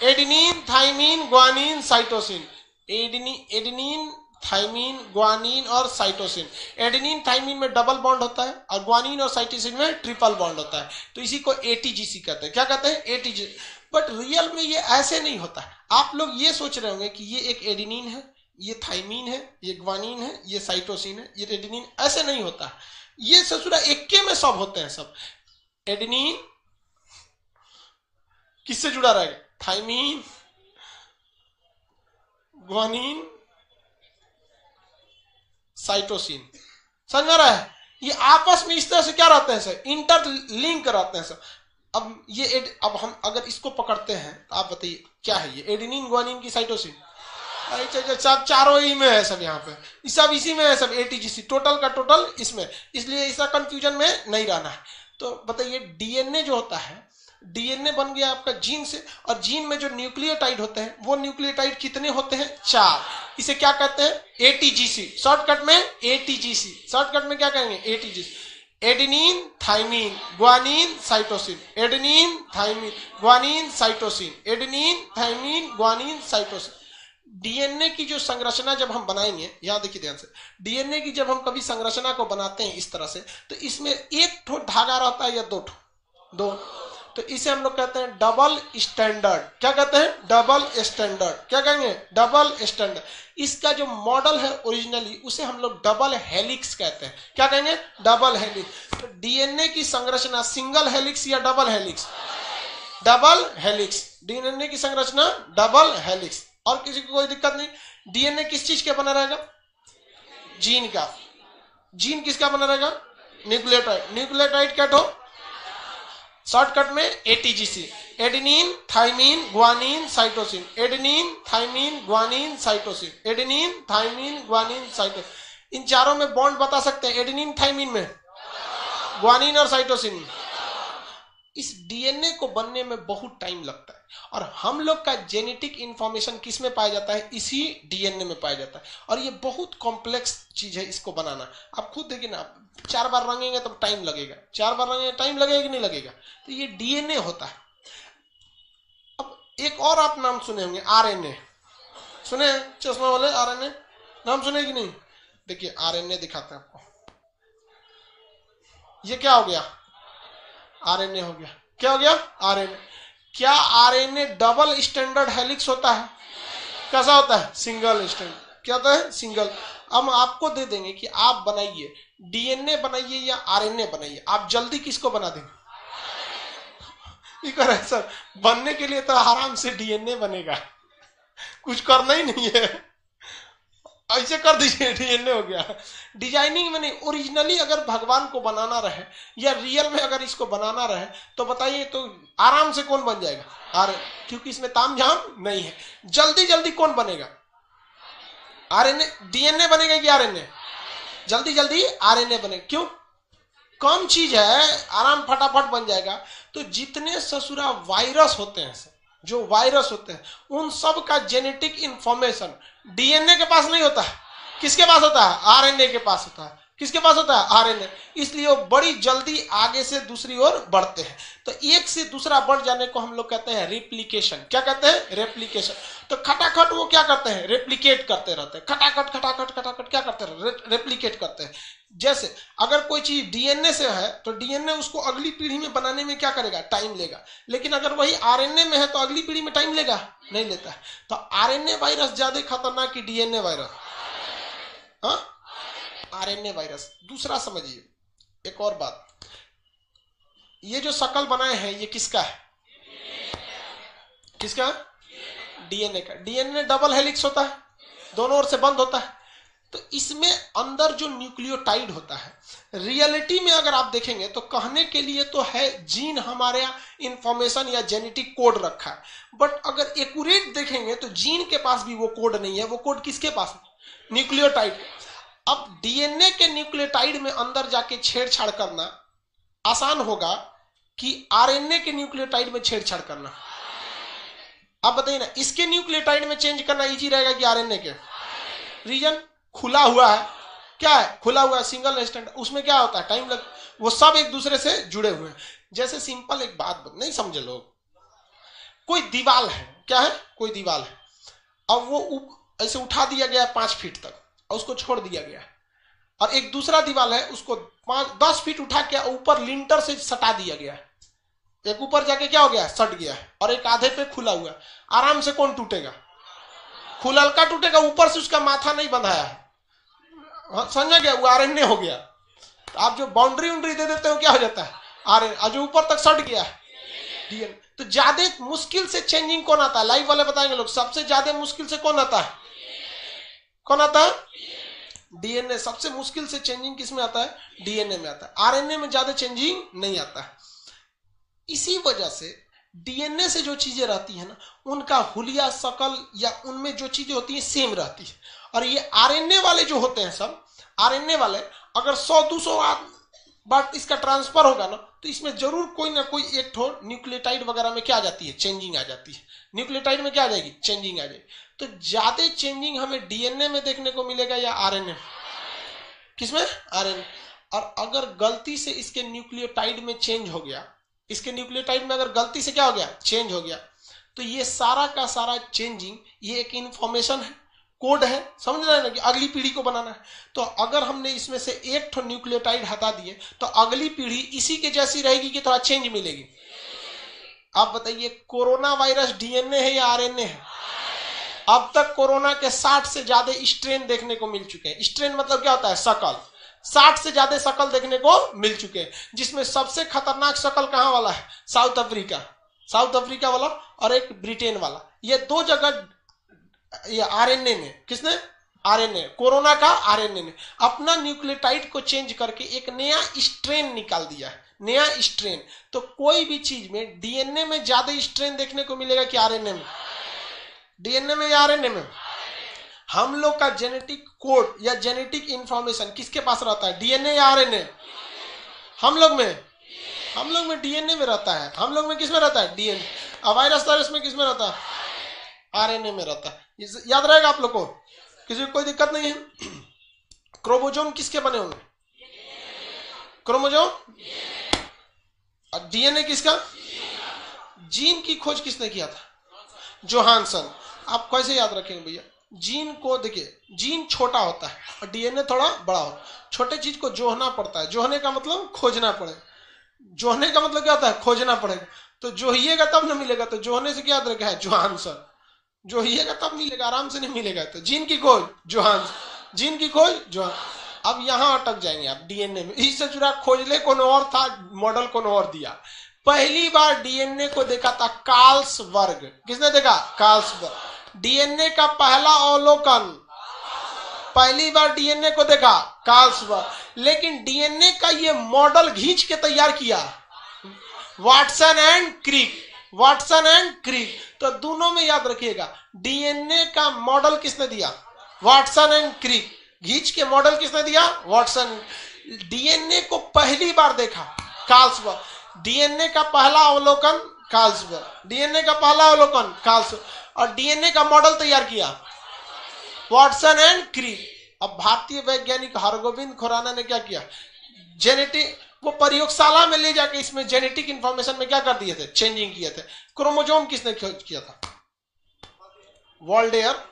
adenine thymine guanine cytosine. Adenine thymine guanine और साइटोसिन। एडेनिन थाइमिन में डबल बॉन्ड होता है और ग्वानिन और साइटोसिन में ट्रिपल बॉन्ड होता है, तो इसी को एटीजीसी कहते हैं। क्या कहते हैं, एटीजीसी। बट रियल में ये ऐसे नहीं होता है। आप लोग ये सोच रहे होंगे कि ये एक एडेनिन है, ये थाइमिन है, ये ग्वानिन है, ये साइटोसिन है, ये एडेनिन। ऐसे नहीं होता है, ये ससुरा एक्के में सब होते हैं। सब एडेनिन किससे जुड़ा रहेगा, थाइमिन, ग्वानिन, साइटोसिन। समझ में रहा है, ये आपस में इस तरह से क्या रहते हैं सर, इंटरलिंक रहते हैं सर। अब ये अब हम अगर इसको पकड़ते हैं तो आप बताइए क्या है ये, एडेनिन ग्वानिन की साइटोसिन। सब चारों ही में है सब, यहाँ पे सब इसी में है सब, एटीजीसी। टोटल का टोटल इसमें, इसलिए ऐसा कंफ्यूजन में नहीं रहना है। तो बताइए डीएनए जो होता है, डीएनए बन गया आपका जीन से, और जीन में जो न्यूक्लियोटाइड होते हैं वो न्यूक्लियोटाइड कितने होते हैं, चार। इसे क्या कहते हैं, एटीजीसी। शॉर्टकट में एटीजीसी, शॉर्टकट में क्या कहेंगे, ATGC. Adenine thymine guanine cytosine, adenine thymine guanine cytosine, adenine thymine guanine cytosine. DNA की जो संरचना जब हम बनाएंगे, यहां देखिए ध्यान से, डीएनए की जब हम कभी संरचना को बनाते हैं इस तरह से, तो इसमें एक ठो धागा रहता है या दो ठो, दो। तो इसे हम लोग कहते हैं डबल स्टैंडर्ड। क्या कहते हैं, डबल स्टैंडर्ड। क्या कहेंगे, डबल स्टैंडर्ड। इसका जो मॉडल है ओरिजिनली उसे हम लोग डबल हेलिक्स कहते हैं। क्या कहेंगे, डबल हेलिक्स। तो डीएनए की संरचना सिंगल हेलिक्स या double helix, double helix. DNA की संरचना डबल हेलिक्स, और किसी को कोई दिक्कत नहीं। डीएनए किस चीज का बना रहेगा, जीन का। जीन किसका बना रहेगा, न्यूक्लियोटाइड। न्यूक्लियोटाइड क्या हो, शॉर्टकट में ATGC. Adenine, thymine, guanine, cytosine, adenine, thymine, guanine, cytosine, adenine, thymine, guanine, cytosine. इन चारों में बॉन्ड बता सकते हैं? एडेनिन थाइमिन में, ग्वानिन और साइटोसिन में। इस डीएनए को बनने में बहुत टाइम लगता है और हम लोग का जेनेटिक इंफॉर्मेशन किस में पाया जाता है? इसी डीएनए में पाया जाता है। और ये बहुत कॉम्प्लेक्स चीज है इसको बनाना। आप खुद देखिए ना, 4 बार रंगेंगे तो टाइम लगेगा, 4 बार रंगेंगे टाइम लगेगा कि नहीं लगेगा? तो ये डीएनए होता है। अब एक और आप नाम सुने होंगे, आरएनए। सुने चश्मा वाले? आरएनए नाम सुने कि नहीं? देखिए आरएनए दिखाते हैं आपको। ये क्या हो गया? आरएनए हो गया। क्या हो गया? आरएनए। क्या आरएनए डबल स्टैंडर्ड हेलिक्स होता है? कैसा होता है? Single standard. क्या होता है? सिंगल। हम आपको दे देंगे कि आप बनाइए, डीएनए बनाइए या आरएनए बनाइए, आप जल्दी किसको बना देंगे? कर है सर, बनने के लिए तो आराम से डीएनए बनेगा, कुछ करना ही नहीं है, ऐसे कर दीजिए डीएनए हो गया। डिजाइनिंग में नहीं, ओरिजिनली अगर भगवान को बनाना रहे या रियल में अगर इसको बनाना रहे तो बताइए, तो आराम से कौन बन जाएगा? क्योंकि इसमें तामझाम नहीं है। जल्दी जल्दी कौन बनेगा? आरएनए। डीएनए बनेगा कि आरएनए? जल्दी जल्दी आरएनए बनेगा। क्यों? कम चीज है, आराम फटाफट बन जाएगा। तो जितने ससुरा वायरस होते हैं, जो वायरस होते हैं, उन सब का जेनेटिक इंफॉर्मेशन डीएनए के पास नहीं होता है। किसके पास होता है? आरएनए के पास होता है। किसके पास होता है? आरएनए। इसलिए वो बड़ी जल्दी आगे से दूसरी ओर बढ़ते हैं। तो एक से दूसरा बढ़ जाने को हम लोग कहते हैं रेप्लिकेशन। क्या कहते हैं? रेप्लिकेशन। तो खटाखट वो क्या करते हैं? रेप्लिकेट करते रहते हैं। खटाखट खटाखट खटाखट क्या करते हैं? रेप्लिकेट करते हैं। जैसे अगर कोई चीज डीएनए से है तो डीएनए उसको अगली पीढ़ी में बनाने में क्या करेगा? टाइम लेगा। लेकिन अगर वही आरएनए में है तो अगली पीढ़ी में टाइम लेगा? नहीं लेता है। तो आरएनए वायरस ज्यादा खतरनाक कि डीएनए वायरस? हाँ, आरएनए वायरस। दूसरा समझिए, एक और बात, ये जो शकल बनाए हैं ये किसका है? किसका? डीएनए का। डीएनए डबल हेलिक्स होता है, दोनों ओर से बंद होता है। तो इसमें अंदर जो न्यूक्लियोटाइड होता है, रियलिटी में अगर आप देखेंगे तो कहने के लिए तो है जीन हमारे इंफॉर्मेशन या जेनेटिक कोड रखा है, बट अगर एक्यूरेट देखेंगे तो जीन के पास भी वो कोड नहीं है। वो कोड किसके पास है? न्यूक्लियोटाइड। अब डीएनए के न्यूक्लियोटाइड में अंदर जाके छेड़छाड़ करना आसान होगा कि आरएनए के न्यूक्लियोटाइड में छेड़छाड़ करना? आप बताइए ना, इसके न्यूक्लियोटाइड में चेंज करना इजी रहेगा कि आरएनए के? रीजन खुला हुआ है। क्या है? खुला हुआ है, सिंगल स्टैंड। उसमें क्या होता है? टाइम लग। वो सब एक दूसरे से जुड़े हुए हैं। जैसे सिंपल एक बात नहीं समझे लोग, कोई दीवार है, क्या है? कोई दीवार है, अब वो ऐसे उठा दिया गया 5 फीट तक और उसको छोड़ दिया गया, और एक दूसरा दीवार है उसको 10 फीट उठा के ऊपर लिंटर से सटा दिया गया। एक ऊपर जाके क्या हो गया? सट गया, और एक आधे पे खुला हुआ। आराम से कौन टूटेगा? खुला का टूटेगा, ऊपर से उसका माथा नहीं बंधाया है। समझा गया? वो आरएनए हो गया। तो आप जो बाउंड्री उंड्री दे देते हो क्या हो जाता है? आरएनए। जो ऊपर तक सट गया है डीएनए। तो ज्यादा मुश्किल से चेंजिंग कौन आता है? लाइव वाले बताएंगे लोग, सबसे ज्यादा मुश्किल से कौन आता है? कौन आता है? डीएनए। सबसे मुश्किल से चेंजिंग किसमें आता है? डीएनए में आता है। आरएनए में ज्यादा चेंजिंग नहीं आता है। इसी वजह से डीएनए से जो चीजें रहती है ना, उनका हुलिया, शकल या उनमें जो चीजें होती है सेम रहती है। और ये आरएनए वाले जो होते हैं सब, आरएनए वाले अगर 100-200 बार इसका ट्रांसफर होगा ना, तो इसमें जरूर कोई ना कोई एक ठो न्यूक्लियोटाइड वगैरह में क्या आ जाती है? चेंजिंग आ जाती है। न्यूक्लियोटाइड में क्या आ जाएगी? चेंजिंग आ जाएगी। तो ज्यादा चेंजिंग हमें डीएनए में देखने को मिलेगा या आरएनए में? किसमें? आरएनए। और अगर गलती से इसके न्यूक्लियोटाइड में चेंज हो गया, इसके न्यूक्लियोटाइड में अगर गलती से क्या हो गया? चेंज हो गया, तो ये सारा का सारा चेंजिंग ये एक इंफॉर्मेशन है, कोड है। समझ रहे हैं ना कि अगली पीढ़ी को बनाना है। तो अगर हमने इसमें से एक ठो न्यूक्लियोटाइड हटा दिए तो अगली पीढ़ी इसी के जैसी रहेगी कि थोड़ा चेंज मिलेगी? आप बताइए, कोरोना वायरस डीएनए है या आरएनए है? अब तक कोरोना के 60 से ज्यादा स्ट्रेन देखने को मिल चुके हैं। स्ट्रेन मतलब क्या होता है? शकल। 60 से ज्यादा शकल देखने को मिल चुके हैं, जिसमें सबसे खतरनाक शकल कहां वाला है? South Africa. साउथ अफ्रीका वाला और एक ब्रिटेन वाला। ये 2 जगह ये आरएनए ने, किसने? आरएनए। कोरोना का आरएनए ने अपना न्यूक्लियोटाइड को चेंज करके एक नया स्ट्रेन निकाल दिया है, नया स्ट्रेन। तो कोई भी चीज में डीएनए में ज्यादा स्ट्रेन देखने को मिलेगा कि आरएनए में? डीएनए में या आरएनए में? हम लोग का जेनेटिक कोड या जेनेटिक इंफॉर्मेशन किसके पास रहता है, डीएनए या आरएनए? हम लोग में डीएनए में रहता है। हम लोग में किस में रहता है? डीएनए। अब वायरस में किस में रहता है? आरएनए में रहता है। याद रहेगा आप लोग को, किसी को कोई दिक्कत नहीं है। क्रोमोसोम किसके बने होंगे? क्रोमोसोम। और डीएनए किसका? जीन की खोज किसने किया था? जोहानसन। आप कैसे याद रखेंगे भैया? जीन को देखिए, जीन छोटा होता है और डीएनए थोड़ा बड़ा होता है। छोटे चीज को जोहना पड़ता है। जोहने का मतलब खोजना पड़ेगा। जोहने का मतलब क्या होता है? खोजना पड़ेगा। तो जोहिएगा तब न मिलेगा। तो जोहने से क्या याद रखा है? जोहानसन। जोहिएगा तब मिलेगा, आराम से नहीं मिलेगा। तो जीन की खोज जोहानसन। जीन की खोज जोहान। अब यहां अटक जाएंगे आप डीएनए में। इससे जुड़ा खोजले कौन और था, मॉडल कौन और दिया। पहली बार डीएनए को देखा था कार्लसबर्ग। किसने देखा? कार्लसबर्ग। डीएनए का पहला अवलोकन, पहली बार डीएनए को देखा कार्लसबर्ग। लेकिन डीएनए का ये मॉडल खींच के तैयार किया Watson and Crick. Watson and Crick. तो दोनों में याद रखिएगा, डीएनए का मॉडल किसने दिया? Watson and Crick. खींच के मॉडल किसने दिया? वाटसन। डीएनए को पहली बार देखा कार्लसबर्ग। डीएनए का पहला अवलोकन कार्लसबर्ग। डीएनए का पहला अवलोकन कार्लसबर्ग। और डीएनए का मॉडल तैयार किया वाटसन एंड क्रिक। अब भारतीय वैज्ञानिक हरगोविंद खुराना ने क्या किया? जेनेटिक, वो प्रयोगशाला में ले जाके इसमें जेनेटिक इंफॉर्मेशन में क्या कर दिए थे? चेंजिंग किए थे। क्रोमोसोम किसने खोज किया था? वाल्डेयर।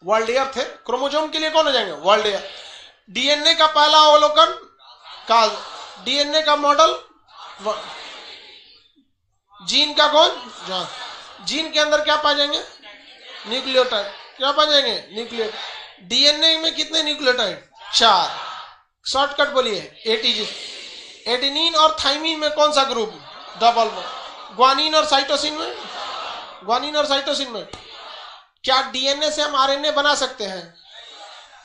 वाल्डेयर थे। क्रोमोसोम के लिए कौन हो जाएंगे? वाल्डेयर। डीएनए का पहला अवलोकन कार्ल। डीएनए का मॉडल जीन का कौन? जॉन। जीन के अंदर क्या पा जाएंगे? न्यूक्लियोटाइड। क्या पा जाएंगे? न्यूक्लियोटाइड। डीएनए में कितने न्यूक्लियोटाइड? 4। शॉर्टकट बोलिए, एटीजी। एडेनिन और थाइमिन में कौन सा ग्रुप? Double bond. ग्वानिन और साइटोसिन में? ग्वानिन और साइटोसिन में। क्या डीएनए से हम आरएनए बना सकते हैं?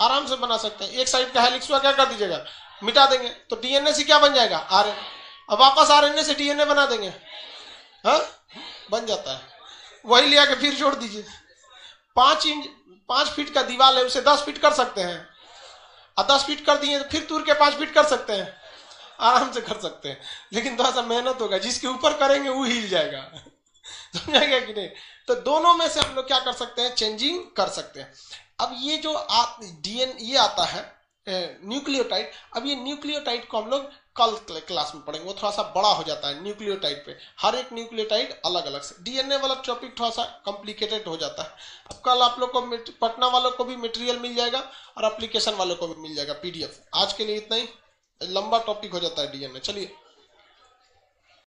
आराम से बना सकते हैं। एक साइड का हेलिक्स क्या कर दीजिएगा? मिटा देंगे। तो डीएनए से क्या बन जाएगा? आरएनए। अब वापस आरएनए से डीएनए बना देंगे, हाँ बन जाता है। वही ले आके फिर जोड़ दीजिए। 5 फीट का दीवार है, उसे 10 फीट कर सकते हैं। और 10 फीट कर दिए तो फिर तूर के 5 फीट कर सकते हैं, आराम से कर सकते हैं। लेकिन थोड़ा सा मेहनत होगा, जिसके ऊपर करेंगे वो हिल जाएगा। समझाएगा कि नहीं? तो दोनों में से हम लोग क्या कर सकते हैं? चेंजिंग कर सकते हैं। अब ये जो ये आता है न्यूक्लियोटाइड। अब ये न्यूक्लियोटाइड को हम लोग कल क्लास में पढ़ेंगे। वो थोड़ा सा बड़ा हो जाता है न्यूक्लियोटाइड पे। हर एक न्यूक्लियोटाइड अलग अलग से। डीएनए वाला टॉपिक थोड़ा सा कॉम्प्लिकेटेड हो जाता है। अब कल आप लोग को पटना वालों को भी मटेरियल मिल जाएगा और एप्लीकेशन वालों को भी मिल जाएगा पीडीएफ। आज के लिए इतना ही, लंबा टॉपिक हो जाता है डीएनए। चलिए।